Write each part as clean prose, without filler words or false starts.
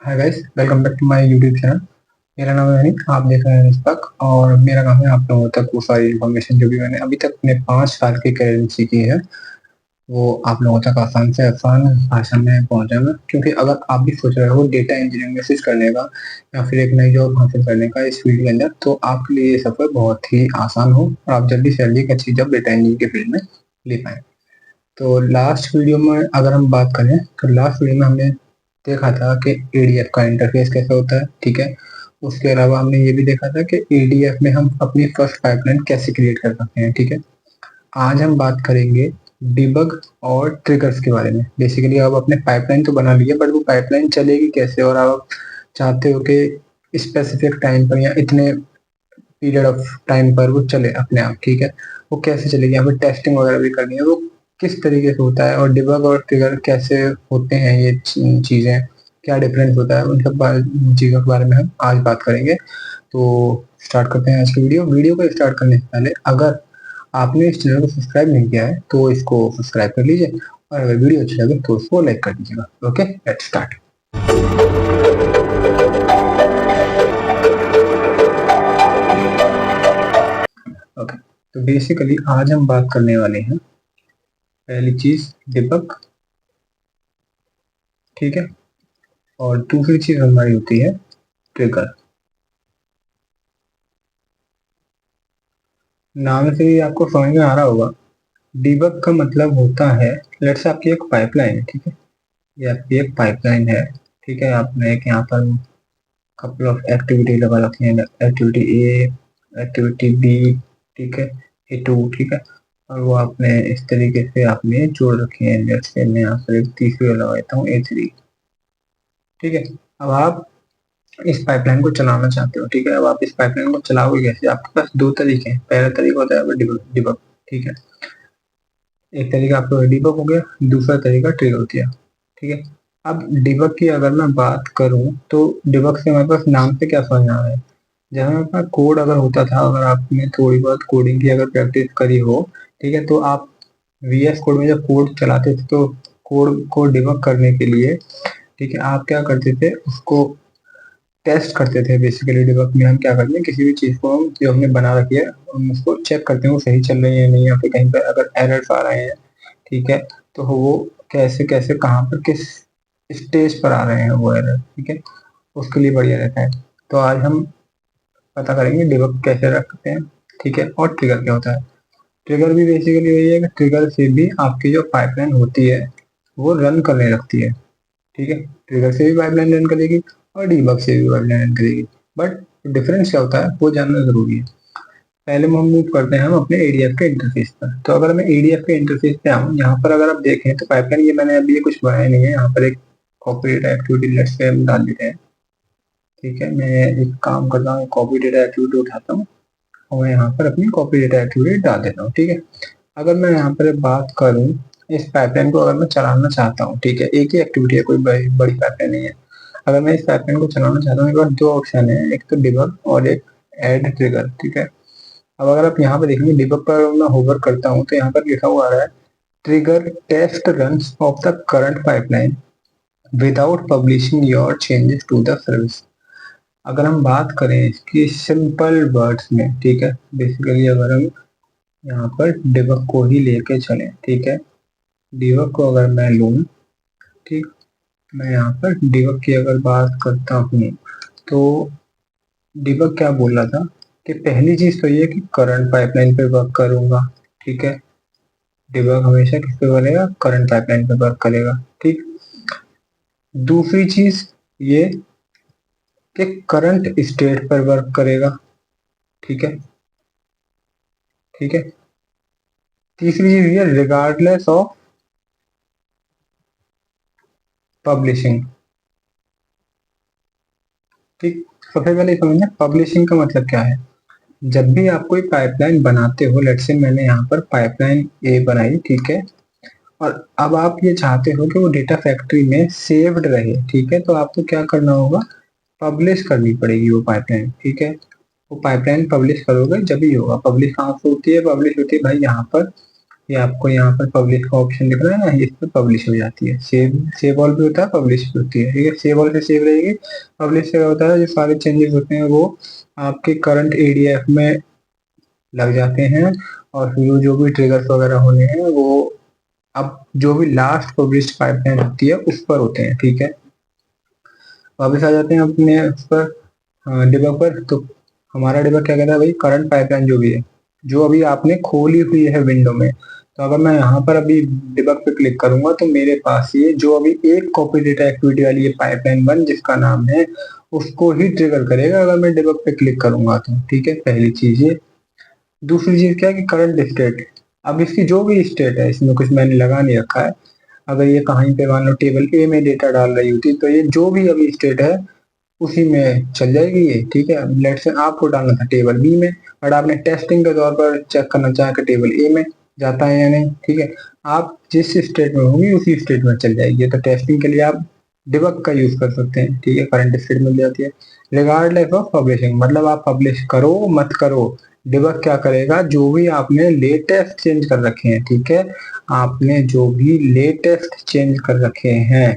Hi guys, welcome back to my YouTube channel. मेरा नाम है अनिक, आप देख रहे हैं निष्पक और मेरा काम है आप लोगों तक वो सारी इन्फॉर्मेशन जो भी मैंने अभी तक अपने 5 साल की करियर में सीखी है वो आप लोगों तक आसान से आसान भाषा में पहुंचाऊंगा। क्योंकि अगर आप भी सोच रहे हो डेटा इंजीनियरिंग में स्विच करने का या फिर एक नई जॉब हासिल करने का इस फील्ड के अंदर, तो आपके लिए ये सफर बहुत ही आसान हो और आप जल्दी से जल्दी एक अच्छी जॉब डेटा इंजीनियरिंग के फील्ड में ले पाए। तो लास्ट वीडियो में अगर हम बात करें तो लास्ट वीडियो में हमने देखा था कि एडीएफ का इंटरफेस कैसे होता है, ठीक है। उसके अलावा हमने ये भी देखा था कि एडीएफ में हम अपनी फर्स्ट पाइपलाइन कैसे क्रिएट कर सकते हैं, ठीक है। आज हम बात करेंगे डिबग और ट्रिगर्स के बारे में। बेसिकली आप अपने पाइपलाइन तो बना लिए, बट वो पाइपलाइन चलेगी कैसे, और आप चाहते हो कि स्पेसिफिक टाइम पर या इतने पीरियड ऑफ टाइम पर वो चले अपने आप, ठीक है। वो कैसे चलेगी, यहाँ पे टेस्टिंग वगैरह भी करनी है, वो किस तरीके से होता है और डिबग और ट्रिगर कैसे होते हैं, ये चीज़ें क्या डिफरेंस होता है, उन सब चीज़ों के बारे में हम आज बात करेंगे। तो स्टार्ट करते हैं आज की वीडियो को स्टार्ट करने से पहले अगर आपने इस चैनल को सब्सक्राइब नहीं किया है तो इसको सब्सक्राइब कर लीजिए, और अगर वीडियो अच्छी लगे तो उसको लाइक कर दीजिएगा। Okay, let's start. ओके, तो बेसिकली आज हम बात करने वाले हैं पहली चीज डिबग, ठीक है। और दूसरी चीज हमारी होती है ट्रिगर। नाम से ही आपको समझ में आ रहा होगा, डिबग का मतलब होता है, लेट्स से आपकी एक पाइपलाइन है, ठीक है। ये आपकी एक पाइपलाइन है, ठीक है। आपने एक यहाँ पर कपल ऑफ एक्टिविटी लगा रखी है, एक्टिविटी ए, एक्टिविटी बी, ठीक है, ए2, ठीक है। और वो आपने इस तरीके से आपने जोड़ रखी है। लेट्स से मैं यहाँ पर एक तीसरी लगा देता हूँ, ए3, ठीक है। अब आप इस पाइपलाइन को चलाना चाहते हो, ठीक है। अब आप इस पाइपलाइन को चलाओगे कैसे, आपके पास दो तरीके हैं। पहला तरीका होता है डिबग, ठीक है। एक तरीका आपका डिबग हो गया, दूसरा तरीका ट्रिगर हो गया, ठीक है। अब डिबग की अगर मैं बात करूं तो डिबग से हमारे पास नाम से क्या समझ आ रहा है, जहाँ हमारे पास कोड अगर होता था, अगर आपने थोड़ी बहुत कोडिंग की अगर प्रैक्टिस करी हो, ठीक है, तो आप वीएस कोड में जब कोड चलाते थे तो कोड को डिबग करने के लिए, ठीक है, आप क्या करते थे, उसको टेस्ट करते थे। बेसिकली डिबग में हम क्या करते हैं, किसी भी चीज को हम जो हमने बना रखी है हम उसको चेक करते हैं वो सही चल रही है नहीं, या फिर कहीं पर अगर एरर्स आ रहे हैं, ठीक है, तो वो कैसे कैसे कहाँ पर किस स्टेज पर आ रहे हैं वो एरर, ठीक है, उसके लिए बढ़िया रहता है। तो आज हम पता करेंगे डिबग कैसे रखते हैं, ठीक है, और ट्रिगर क्या होता है। ट्रिगर भी बेसिकली वही है कि ट्रिगर से भी आपकी जो पाइपलाइन होती है वो रन करने लगती है, ठीक है। ट्रिगर से भी पाइपलाइन रन करेगी और डीबग से भी पाइपलाइन रन करेगी, बट डिफरेंस क्या होता है वो जानना जरूरी है। पहले हम मूव करते हैं हम अपने एडीएफ के इंटरफेस पर। तो अगर मैं एडीएफ के इंटरफेस पे आऊँ, यहाँ पर अगर आप देखें तो पाइपलाइन ये मैंने अभी ये कुछ बनाया नहीं है। यहाँ पर एक copy data activity let's say हम डाल देते हैं, ठीक है। मैं एक काम करता हूँ, कॉपी डेटा एक्टिविटी उठाता हूँ और मैं यहाँ पर अपनी कॉपी डेटा एक्टिविटी डाल देता हूँ, ठीक है। अगर मैं यहाँ पर बात करूँ इस पाइपलाइन को अगर मैं चलाना चाहता हूँ, ठीक है, एक ही एक्टिविटी है, कोई बड़ी पाइपलाइन नहीं है। अगर मैं इस पाइपलाइन को चलाना चाहता हूँ, मेरे पास दो ऑप्शन है, एक तो डिबग और एक ऐड ट्रिगर, ठीक है। अब अगर आप यहाँ पे देखेंगे डिबग पर मैं होवर करता हूँ तो यहाँ पर लिखा हुआ आ रहा है trigger test runs of the current pipeline without publishing your changes to the service. अगर हम बात करें इसकी सिंपल वर्ड्स में, ठीक है, बेसिकली अगर हम यहाँ पर डिबग को ही लेके चले, ठीक है, डिबग को अगर मैं लूँ, ठीक, मैं यहाँ पर डिबग की अगर बात करता हूँ तो डिबग क्या बोल रहा था कि पहली चीज तो ये कि करंट पाइपलाइन पे वर्क करूंगा, ठीक है। डिबग हमेशा किस पे करेगा, करंट पाइपलाइन पे वर्क करेगा, ठीक। दूसरी चीज ये कि करंट स्टेट पर वर्क करेगा, ठीक है, ठीक है। तीसरी चीज ये रिगार्डलेस ऑफ पब्लिशिंग, ठीक। सबसे पहले समझना पब्लिशिंग का मतलब क्या है। जब भी आप कोई पाइपलाइन बनाते हो, लेट्स से मैंने यहाँ पर पाइपलाइन ए बनाई, ठीक है, और अब आप ये चाहते हो कि वो डेटा फैक्ट्री में सेव्ड रहे, ठीक है, तो आपको क्या करना होगा, पब्लिश करनी पड़ेगी वो पाइपलाइन, ठीक है। वो पाइपलाइन पब्लिश करोगे जब ही होगा। पब्लिश कहाँ से होती है, पब्लिश होती है भाई यहाँ पर ये आपको यहाँ पर पब्लिश का ऑप्शन दिख रहा है ना, इस पर पब्लिश हो जाती है। सेव ऑल भी होता है, पब्लिश भी होती है, ठीक है। सेव ऑल से सेव रहेगी, पब्लिश से क्या होता है, जो सारे चेंजेस होते हैं वो आपके करंट एडीएफ में लग जाते हैं, और फिर जो भी ट्रिगर्स वगैरह होने हैं वो अब जो भी लास्ट पब्लिश पाइपलाइन होती है उस पर होते हैं, ठीक है। वापस आ जाते हैं अपने उस पर डिबग पर। तो हमारा डिबग क्या कहता है भाई, करंट पाइपलाइन जो भी है, जो अभी आपने खोली हुई है विंडो में, तो अगर मैं यहाँ पर अभी डिबग पे क्लिक करूंगा तो मेरे पास ये जो अभी एक कॉपी डेटा एक्टिविटी वाली ये पाइपलाइन वन जिसका नाम है उसको ही ट्रिगर करेगा अगर मैं डिबग पे क्लिक करूंगा तो, ठीक है। पहली चीज ये। दूसरी चीज क्या है कि करंट स्टेट, अब इसकी जो भी स्टेट है, इसमें कुछ मैंने लगा नहीं रखा है। अगर ये कहीं पे मान लो टेबल ए में डेटा डाल रही होती तो ये जो भी अभी स्टेट है उसी में चल जाएगी ये, ठीक है। लेट से आपको डालना था टेबल बी में, बट आपने टेस्टिंग के तौर पर चेक करना चाहे कि टेबल ए में जाता है या नहीं, ठीक है। आप जिस स्टेट में होगी उसी स्टेट में चल जाएगी। तो टेस्टिंग के लिए आप डिबग का यूज कर सकते हैं, ठीक है। करंट स्टेट मिल जाती है। रिगार्डलेस ऑफ पब्लिशिंग, मतलब आप पब्लिश करो मत करो, डिबग क्या करेगा, जो भी आपने लेटेस्ट चेंज कर रखे हैं, ठीक है, आपने जो भी लेटेस्ट चेंज कर रखे हैं,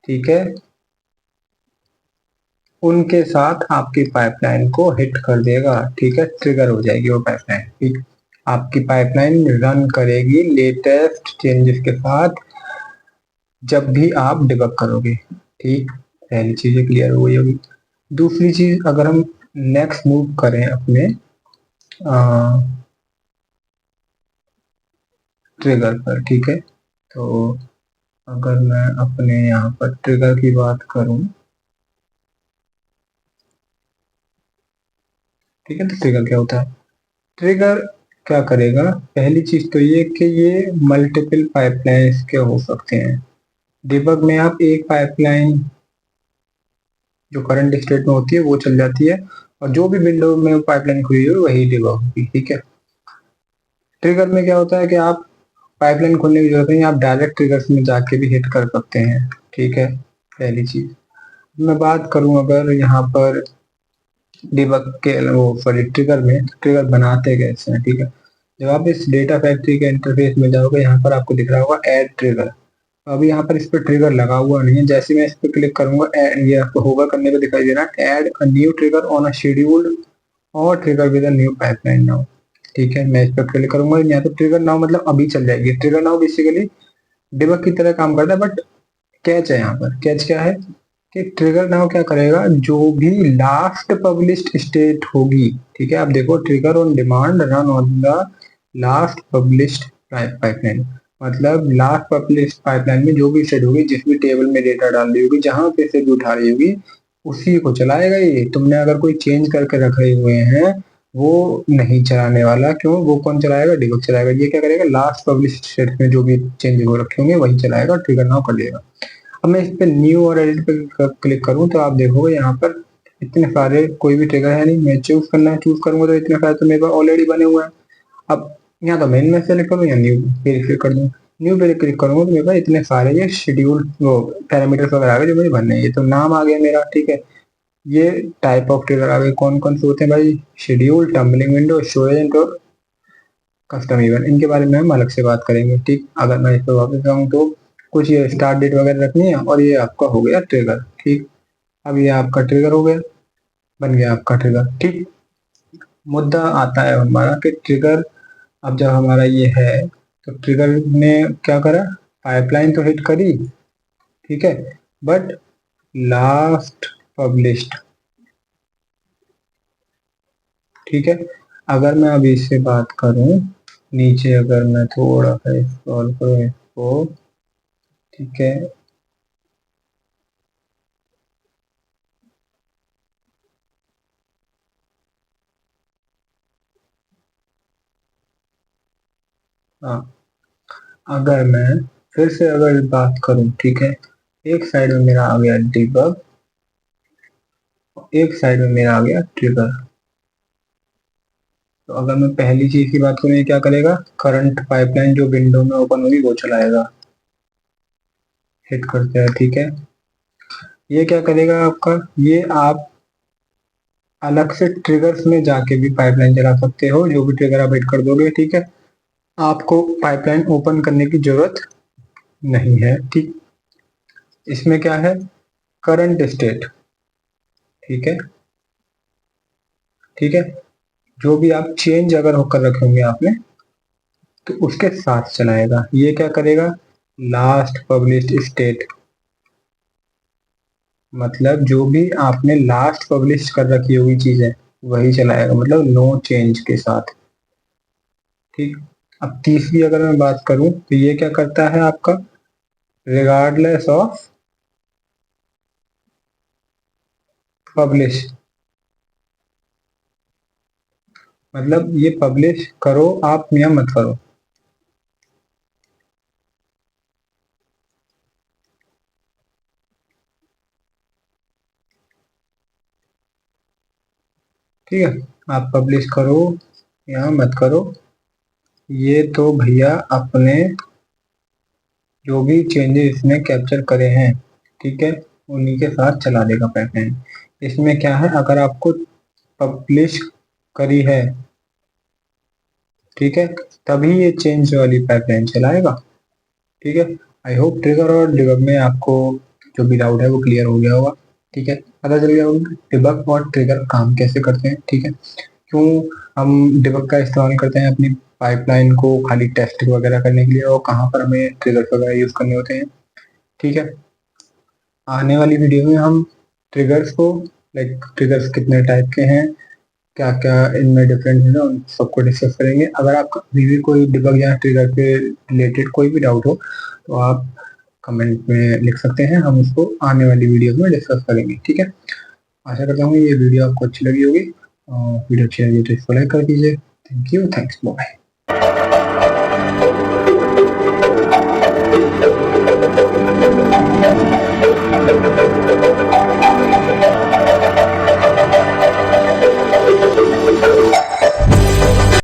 ठीक है, उनके साथ आपकी पाइपलाइन को हिट कर देगा, ठीक है। ट्रिगर हो जाएगी वो पाइपलाइन, ठीक। आपकी पाइपलाइन रन करेगी लेटेस्ट चेंजेस के साथ जब भी आप डिबग करोगे, ठीक। पहली चीज क्लियर हो गई होगी। दूसरी चीज, अगर हम नेक्स्ट मूव करें अपने ट्रिगर पर, ठीक है, तो अगर मैं अपने यहाँ पर ट्रिगर की बात करूं, ठीक है, तो ट्रिगर क्या होता है। ट्रिगर क्या करेगा, पहली चीज तो ये कि ये मल्टीपल पाइपलाइंस के हो सकते हैं। डिबग में आप एक पाइपलाइन जो करंट स्टेट में होती है वो चल जाती है, और जो भी विंडो में पाइपलाइन खुली हुई है वही डिबग होगी, ठीक है। ट्रिगर में क्या होता है कि आप पाइपलाइन खोलने की जरूरत नहीं, आप डायरेक्ट ट्रिगर्स में जाके भी हिट कर सकते हैं, ठीक है। पहली चीज मैं बात करूं अगर यहाँ पर डिबग के वो सॉरी ट्रिगर में, ट्रिगर बनाते कैसे हैं, ठीक है। जब आप इस डेटा फैक्ट्री के इंटरफेस में जाओगे, यहाँ पर आपको दिख रहा होगा ऐड ट्रिगर। तो अभी यहाँ पर इस पर ट्रिगर लगा हुआ नहीं है, जैसे मैं इस पर क्लिक करूंगा ये आपको होगा करने पे दिखाई दे रहा है add a new trigger on a scheduled और trigger with a new pipeline now, ठीक है। मैं इस पर क्लिक करूंगा, यहाँ तो ट्रिगर नाउ मतलब अभी चल जाएगी। ट्रिगर नाउ बेसिकली डिबग की तरह काम करता है, बट कैच है यहाँ पर। कैच क्या है कि ट्रिगर नाउ क्या करेगा, जो भी लास्ट पब्लिश्ड स्टेट होगी, ठीक है। आप देखो, trigger on demand run on the last published pipeline, मतलब लास्ट पब्लिश्ड पाइपलाइन में जो भी स्टेट होगी, जिस भी टेबल में डेटा डाल रही होगी, जहां पे से भी उठा रही होगी, उसी को चलाएगा ये। तुमने अगर कोई चेंज करके रखे हुए हैं वो नहीं चलाने वाला, क्यों, वो कौन चलाएगा, डिबग चलाएगा। ये क्या करेगा, लास्ट पब्लिश्ड स्टेट में जो भी चेंज हो रखे होंगे वही चलाएगा, ट्रिगर नाउ कर देगा। अब मैं इस पे न्यू और एडिट पे क्लिक करूं तो आप देखोगे यहाँ पर इतने सारे कोई भी ट्रिगर है नहीं। मैं चूज करना है, चूज करूंगा तो इतने सारे तो मेरे पास ऑलरेडी बने हुए हैं। अब यहाँ तो मेन में सेलेक्ट करूँ या न्यू पे क्लिक कर दूँ, न्यू पे क्लिक करूंगा तो मेरे पास इतने सारे ये शेड्यूल वो पैरामीटर्स वगैरह आ गए जो मुझे भरने हैं। ये तो नाम आ गया मेरा, ठीक है। ये टाइप ऑफ ट्रिगर आ गए, कौन कौन से होते हैं भाई, शेड्यूल, टम्बलिंग विंडो, स्टोरेज और कस्टम इवेंट। इनके बारे में हम अलग से बात करेंगे, ठीक। अगर मैं इस पर वापस जाऊँ तो कुछ ये स्टार्ट डेट वगैरह रखनी है, और ये आपका हो गया ट्रिगर, ठीक। अब ये आपका ट्रिगर हो गया, बन गया आपका ट्रिगर, ठीक। मुद्दा आता है हमारा कि ट्रिगर, अब जब हमारा ये है तो ट्रिगर ने क्या करा, पाइपलाइन तो हिट करी, ठीक है, बट लास्ट पब्लिश्ड, ठीक है। अगर मैं अभी इससे बात करूं, नीचे अगर मैं थोड़ा सा स्क्रॉल करूं इसको, ठीक है, हाँ, अगर मैं फिर से अगर बात करूं, ठीक है, एक साइड में मेरा आ गया डिबग, एक साइड में मेरा आ गया ट्रिगर। तो अगर मैं पहली चीज की बात करूं, ये क्या करेगा, करंट पाइपलाइन जो विंडो में ओपन होगी वो चलाएगा, हिट करते हैं, ठीक है। ये क्या करेगा आपका, ये आप अलग से ट्रिगर्स में जाके भी पाइपलाइन चला सकते हो, जो भी ट्रिगर आप हिट कर दोगे, ठीक है। आपको पाइपलाइन ओपन करने की जरूरत नहीं है। ठीक, इसमें क्या है, करंट स्टेट। ठीक है, ठीक है, जो भी आप चेंज अगर होकर रखेंगे आपने तो उसके साथ चलाएगा। ये क्या करेगा, लास्ट पब्लिश्ड स्टेट, मतलब जो भी आपने लास्ट पब्लिश कर रखी होगी चीजें वही चलाएगा, मतलब नो चेंज के साथ। ठीक, अब तीसरी अगर मैं बात करूं तो ये क्या करता है आपका, रिगार्डलेस ऑफ पब्लिश, मतलब ये पब्लिश करो आप या मत करो। ठीक है, आप पब्लिश करो या मत करो, ये तो भैया अपने जो भी चेंजेस इसने कैप्चर करे हैं, ठीक है, उन्हीं के साथ चला देगा पाइपलाइन। इसमें क्या है, अगर आपको पब्लिश करी है, ठीक है, तभी ये चेंज वाली पाइपलाइन चलाएगा। ठीक है, आई होप ट्रिगर और डिबग में आपको जो भी डाउट है वो क्लियर हो गया होगा। ठीक है, पता चल गया होगा डिबग और ट्रिगर काम कैसे करते हैं। ठीक है, क्यों हम डिबग का इस्तेमाल करते हैं अपनी पाइपलाइन को खाली टेस्ट वगैरह करने के लिए, और कहाँ पर हमें ट्रिगर वगैरह यूज करने होते हैं। ठीक है, आने वाली वीडियो में हम ट्रिगर्स को, लाइक ट्रिगर्स कितने टाइप के हैं, क्या क्या इनमें डिफरेंस है ना, उन सबको डिस्कस करेंगे। अगर आपका अभी भी कोई डिबग या ट्रिगर के रिलेटेड कोई भी डाउट हो तो आप कमेंट में लिख सकते हैं, हम उसको आने वाली वीडियो में डिस्कस करेंगे। ठीक है, आशा करता हूँ ये वीडियो आपको अच्छी लगी होगी, और वीडियो अच्छी लगी तो इसको लाइक कर दीजिए। Thank you, thanks, bye.